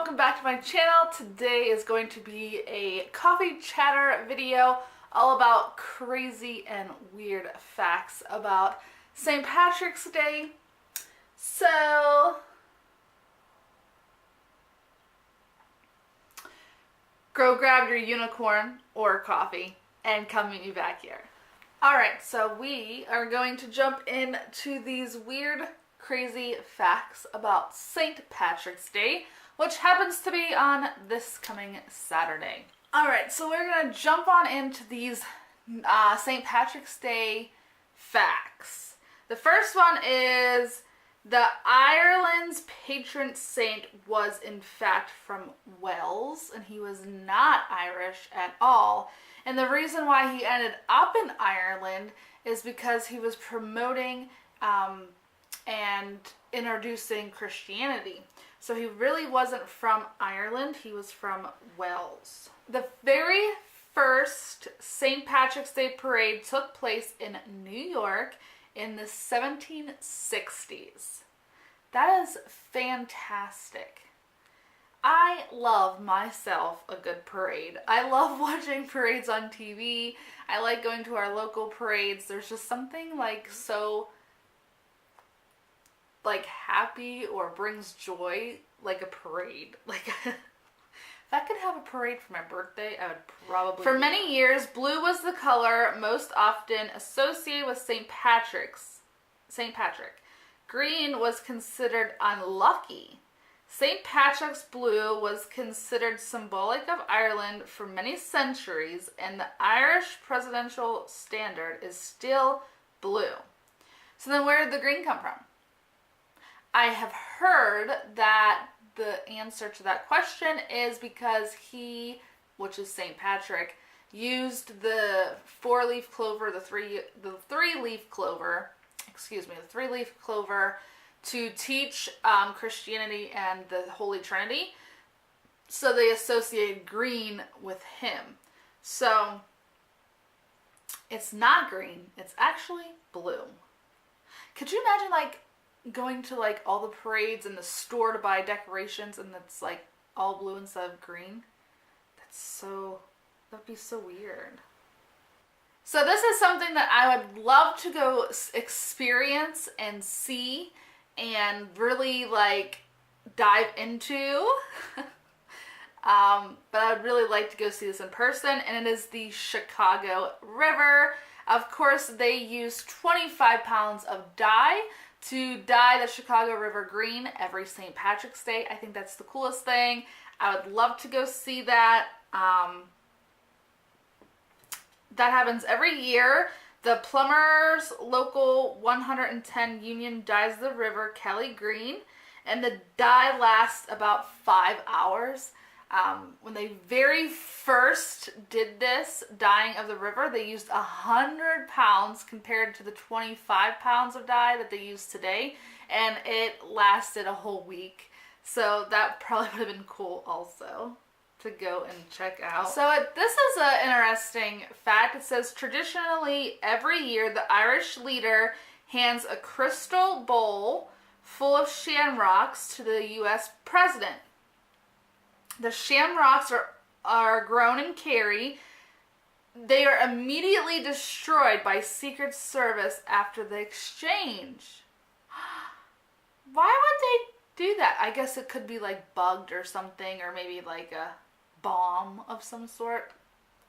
welcome back to my channel. Today is going to be a coffee chatter video all about crazy and weird facts about St. Patrick's Day. So, go grab your unicorn or coffee and come meet me back here. Alright, so we are going to jump into these weird, crazy facts about St. Patrick's Day, which happens to be on this coming Saturday. Alright, so we're going to jump on into these St. Patrick's Day facts. The first one is that Ireland's patron saint was in fact from Wales, and he was not Irish at all. And the reason why he ended up in Ireland is because he was promoting and introducing Christianity. So he really wasn't from Ireland, he was from Wales. The very first St. Patrick's Day parade took place in New York in the 1760s. That is fantastic. I love myself a good parade. I love watching parades on TV. I like going to our local parades. There's just something like so happy or brings joy like a parade. Like if I could have a parade for my birthday, I would probably. For many years, blue was the color most often associated with St. Patrick. Green was considered unlucky. St. Patrick's blue was considered symbolic of Ireland for many centuries, and the Irish presidential standard is still blue. So then where did the green come from? I have heard that the answer to that question is because he, which is St. Patrick, used the four-leaf clover, the three-leaf clover to teach Christianity and the Holy Trinity. So they associated green with him. So it's not green, it's actually blue. Could you imagine going to all the parades in the store to buy decorations and it's all blue instead of green? That'd be so weird. So this is something that I would love to go experience and see and really dive into. But I would really like to go see this in person, and it is the Chicago River. Of course, they use 25 pounds of dye to dye the Chicago River green every St. Patrick's Day. I think that's the coolest thing. I would love to go see that. That happens every year. The Plumbers Local 110 Union dyes the river Kelly green, and the dye lasts about 5 hours. When they very first did this dyeing of the river, they used 100 pounds compared to the 25 pounds of dye that they use today, and it lasted a whole week. So that probably would have been cool also to go and check out. So this is an interesting fact. It says traditionally every year the Irish leader hands a crystal bowl full of shamrocks to the U.S. president. The shamrocks are grown in Kerry. They are immediately destroyed by Secret Service after the exchange. Why would they do that? I guess it could be bugged or something, or maybe a bomb of some sort.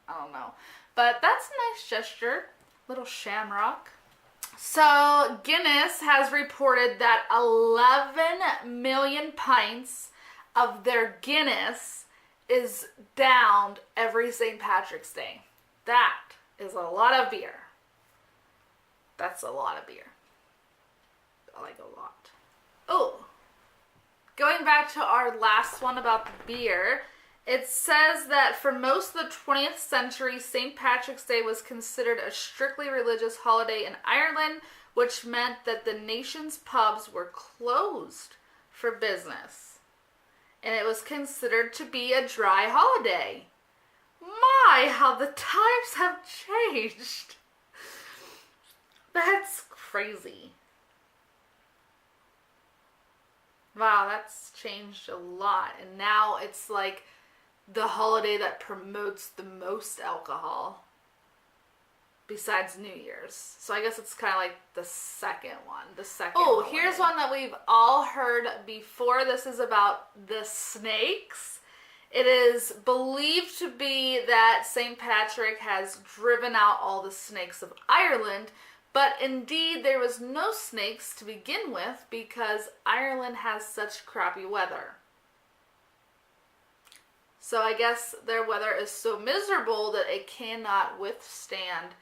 I don't know. But that's a nice gesture. Little shamrock. So Guinness has reported that 11 million pints of their Guinness is downed every St. Patrick's Day. That is a lot of beer. That's a lot of beer. I like a lot. Oh, going back to our last one about the beer, it says that for most of the 20th century, St. Patrick's Day was considered a strictly religious holiday in Ireland, which meant that the nation's pubs were closed for business. And it was considered to be a dry holiday. My, how the times have changed. That's crazy. Wow, that's changed a lot. And now it's like the holiday that promotes the most alcohol besides New Year's. So I guess it's kind of like the second one. The second. Oh, here's one that we've all heard before. This is about the snakes. It is believed to be that St. Patrick has driven out all the snakes of Ireland, but indeed there was no snakes to begin with because Ireland has such crappy weather. So I guess their weather is so miserable that it cannot withstand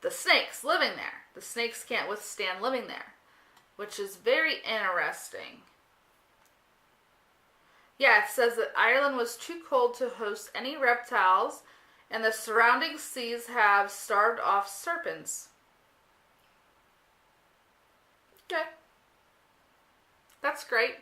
the snakes living there. The snakes can't withstand living there, which is very interesting. Yeah, it says that Ireland was too cold to host any reptiles, and the surrounding seas have starved off serpents. Okay. That's great.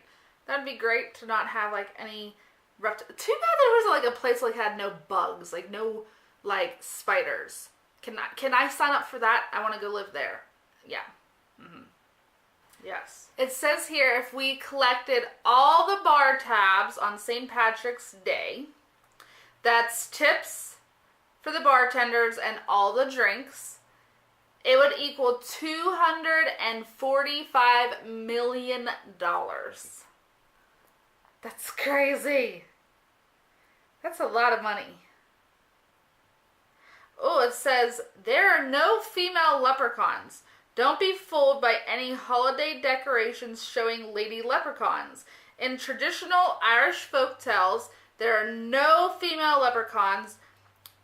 That'd be great to not have like any reptiles. Too bad there was like a place like had no bugs, like no like spiders. Can I sign up for that? I want to go live there. Yeah. Mm-hmm. Yes. It says here if we collected all the bar tabs on St. Patrick's Day, that's tips for the bartenders and all the drinks, it would equal $245 million. That's crazy. That's a lot of money. Oh, it says, there are no female leprechauns. Don't be fooled by any holiday decorations showing lady leprechauns. In traditional Irish folktales, there are no female leprechauns,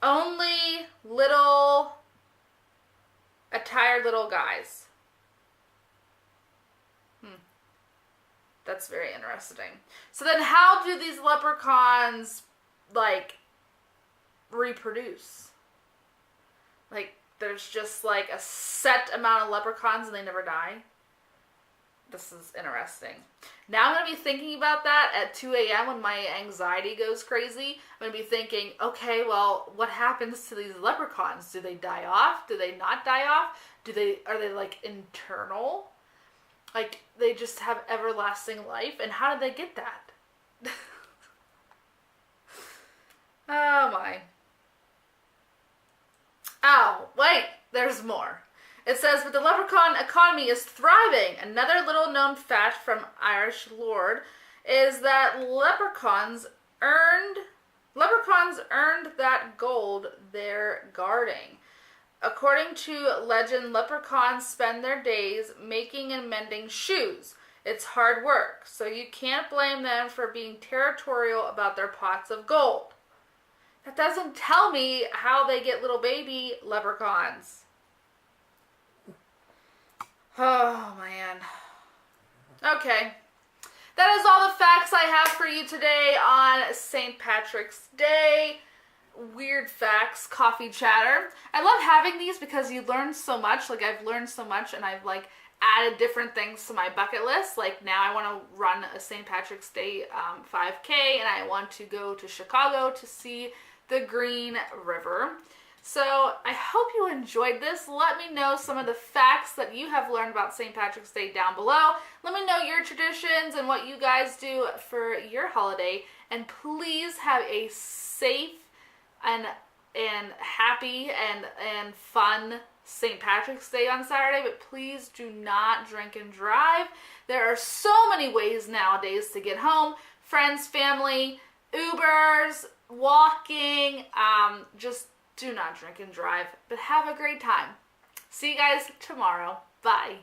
only little, attired little guys. That's very interesting. So then how do these leprechauns, like, reproduce? Like, there's just, like, a set amount of leprechauns and they never die? This is interesting. Now I'm going to be thinking about that at 2 a.m. when my anxiety goes crazy. I'm going to be thinking, okay, well, what happens to these leprechauns? Do they die off? Do they not die off? Are they, like, internal? Like, they just have everlasting life? And how did they get that? Oh, my. Oh, wait, there's more. It says, but the leprechaun economy is thriving. Another little known fact from Irish lore is that leprechauns earned that gold they're guarding. According to legend, leprechauns spend their days making and mending shoes. It's hard work, so you can't blame them for being territorial about their pots of gold. That doesn't tell me how they get little baby leprechauns. Oh, man. Okay. That is all the facts I have for you today on St. Patrick's Day. Weird facts, coffee chatter. I love having these because you learn so much. Like, I've learned so much and I've, like, added different things to my bucket list. Like, now I want to run a St. Patrick's Day 5K and I want to go to Chicago to see the Green River. So I hope you enjoyed this. Let me know some of the facts that you have learned about St. Patrick's Day down below. Let me know your traditions and what you guys do for your holiday. And please have a safe and happy and fun St. Patrick's Day on Saturday, but please do not drink and drive. There are so many ways nowadays to get home. Friends, family, Ubers, walking, just do not drink and drive, but have a great time. See you guys tomorrow. Bye.